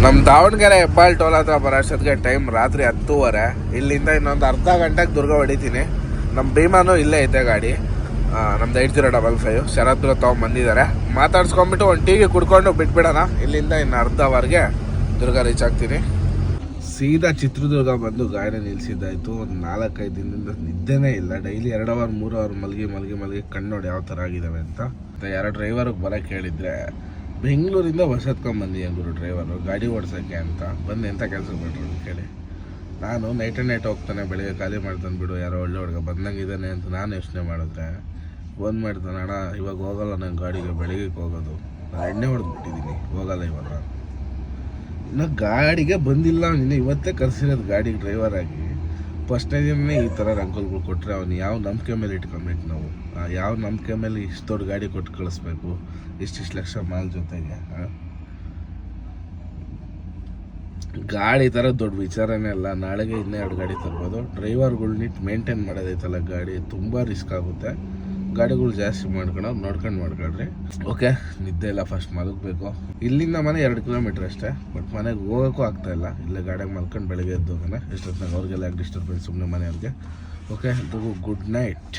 ನಮ್ಮ ದಾವಣಗೆರೆ ಹೆಬ್ಬಾಳ್ ಟೋಲ್ ಹತ್ರ ಬರೋಷ್ಟೊತ್ತಿಗೆ ಟೈಮ್ ರಾತ್ರಿ 10:30. ಇಲ್ಲಿಂದ ಇನ್ನೊಂದು ಅರ್ಧ ಗಂಟೆಗೆ ದುರ್ಗ ಹೊಡಿತೀನಿ. ನಮ್ಮ ಭೀಮಾನು ಇಲ್ಲೇ ಐತೆ ಗಾಡಿ, ನಮ್ದು 8055 ಶರತ್ಪುರ ತೊಗೊಂಬಂದಿದ್ದಾರೆ. ಮಾತಾಡ್ಸ್ಕೊಂಬಿಟ್ಟು ಒಂದು ಟೀಗೆ ಕುಡ್ಕೊಂಡು ಬಿಟ್ಬಿಡೋಣ. ಇಲ್ಲಿಂದ ಇನ್ನು ಅರ್ಧ ಅವರ್ಗೆ ದುರ್ಗ ರೀಚ್ ಆಗ್ತೀನಿ. ಸೀದಾ ಚಿತ್ರದುರ್ಗ ಬಂದು ಗಾಡಿನ ನಿಲ್ಸಿದ್ದಾಯಿತು. ಒಂದು 4-5 ದಿನದಿಂದ ನಿದ್ದೆನೇ ಇಲ್ಲ. ಡೈಲಿ 2 ಅವರ್ 3 ಅವರ್ ಮಲಗಿ ಕಣ್ಣೋಡಿ ಯಾವ ಥರ ಆಗಿದ್ದಾವೆ ಅಂತ. ಯಾರೋ ಡ್ರೈವರ್ಗೆ ಬರೋಕ್ಕೆ ಹೇಳಿದರೆ ಬೆಂಗಳೂರಿಂದ ಬಸ್ ಹತ್ಕೊಂಡ್ಬಂದಿ ಗುರು ಡ್ರೈವರು ಗಾಡಿ ಓಡಿಸೋಕ್ಕೆ ಅಂತ. ಬಂದು ಎಂಥ ಕೆಲಸ ಬಿಟ್ರು ಕೇಳಿ. ನಾನು ನೈಟ್ ಹೋಗ್ತಾನೆ, ಬೆಳಿಗ್ಗೆ ಖಾಲಿ ಮಾಡ್ತಾನೆ ಬಿಡು, ಯಾರೋ ಒಳ್ಳೆ ಹುಡುಗ ಬಂದಂಗಿದ್ದಾನೆ ಅಂತ ನಾನು ಯೋಚನೆ ಮಾಡಿದ್ರೆ ಬಂದು ಮಾಡ್ತಾನೆ. ಅಣ್ಣ ಇವಾಗ ಹೋಗಲ್ಲ ನನ್ನ ಗಾಡಿಗೆ, ಬೆಳಿಗ್ಗೆ ಹೋಗೋದು. ನಾನು ಎಣ್ಣೆ ಹೊಡೆದ್ಬಿಟ್ಟಿದ್ದೀನಿ, ಹೋಗಲ್ಲ ಇವಾಗ. ಇನ್ನು ಗಾಡಿಗೆ ಬಂದಿಲ್ಲ, ನಿನ್ನೆ ಇವತ್ತೇ ಕರೆಸಿರೋದು ಗಾಡಿಗೆ ಡ್ರೈವರ್ ಆಗಿ. ಫಸ್ಟ್ನೇ ದಿನನೇ ಈ ಥರ ರಂಗೋಲ್ಗಳು ಕೊಟ್ಟರೆ ಅವ್ನು ಯಾವ ನಂಬಿಕೆ ಮೇಲೆ ಇಟ್ಕೊಬೇಕು ನಾವು? ಯಾವ ನಂಬಿಕೆ ಮೇಲೆ ಇಷ್ಟು ದೊಡ್ಡ ಗಾಡಿ ಕೊಟ್ಟು ಕಳಿಸ್ಬೇಕು, ಇಷ್ಟಿಷ್ಟು ಲಕ್ಷ ಮಾಲ್ ಜೊತೆಗೆ? ಗಾಡಿ ಥರ ದೊಡ್ಡ ವಿಚಾರನೇ ಅಲ್ಲ. ನಾಳೆಗೆ ಇನ್ನೂ 2 ಗಾಡಿ ತರ್ಬೋದು. ಡ್ರೈವರ್ಗಳ್ನಿಟ್ಟು ಮೇಂಟೈನ್ ಮಾಡೋದೈತಲ್ಲ ಗಾಡಿ, ತುಂಬ ರಿಸ್ಕ್ ಆಗುತ್ತೆ. ಗಾಡಿಗಳು ಜಾಸ್ತಿ ನೋಡ್ಕೊಂಡು ಮಾಡ್ಕೊಳ್ರಿ. ಓಕೆ, ನಿದ್ದೆ ಇಲ್ಲ, ಫಸ್ಟ್ ಮಲಗಬೇಕು. ಇಲ್ಲಿಂದ ಮನೆ 2 ಕಿಲೋಮೀಟ್ರ್ ಅಷ್ಟೇ, ಬಟ್ ಮನೆಗೆ ಹೋಗೋಕ್ಕೂ ಆಗ್ತಾಯಿಲ್ಲ. ಇಲ್ಲೇ ಗಾಡಿಯಾಗ ಮಲ್ಕೊಂಡು ಬೆಳಗ್ಗೆ ಎದ್ದು ಹೋಗೋಣ. ಎಷ್ಟೊತ್ತಿನಾಗ ಅವ್ರಿಗೆಲ್ಲ ಯಾಕೆ ಡಿಸ್ಟರ್ಬೆನ್ಸ್ ಸುಮ್ಮನೆ ಮನೆಯವ್ರಿಗೆ. ಓಕೆ, ಎಲ್ರಿಗೂ ಗುಡ್ ನೈಟ್.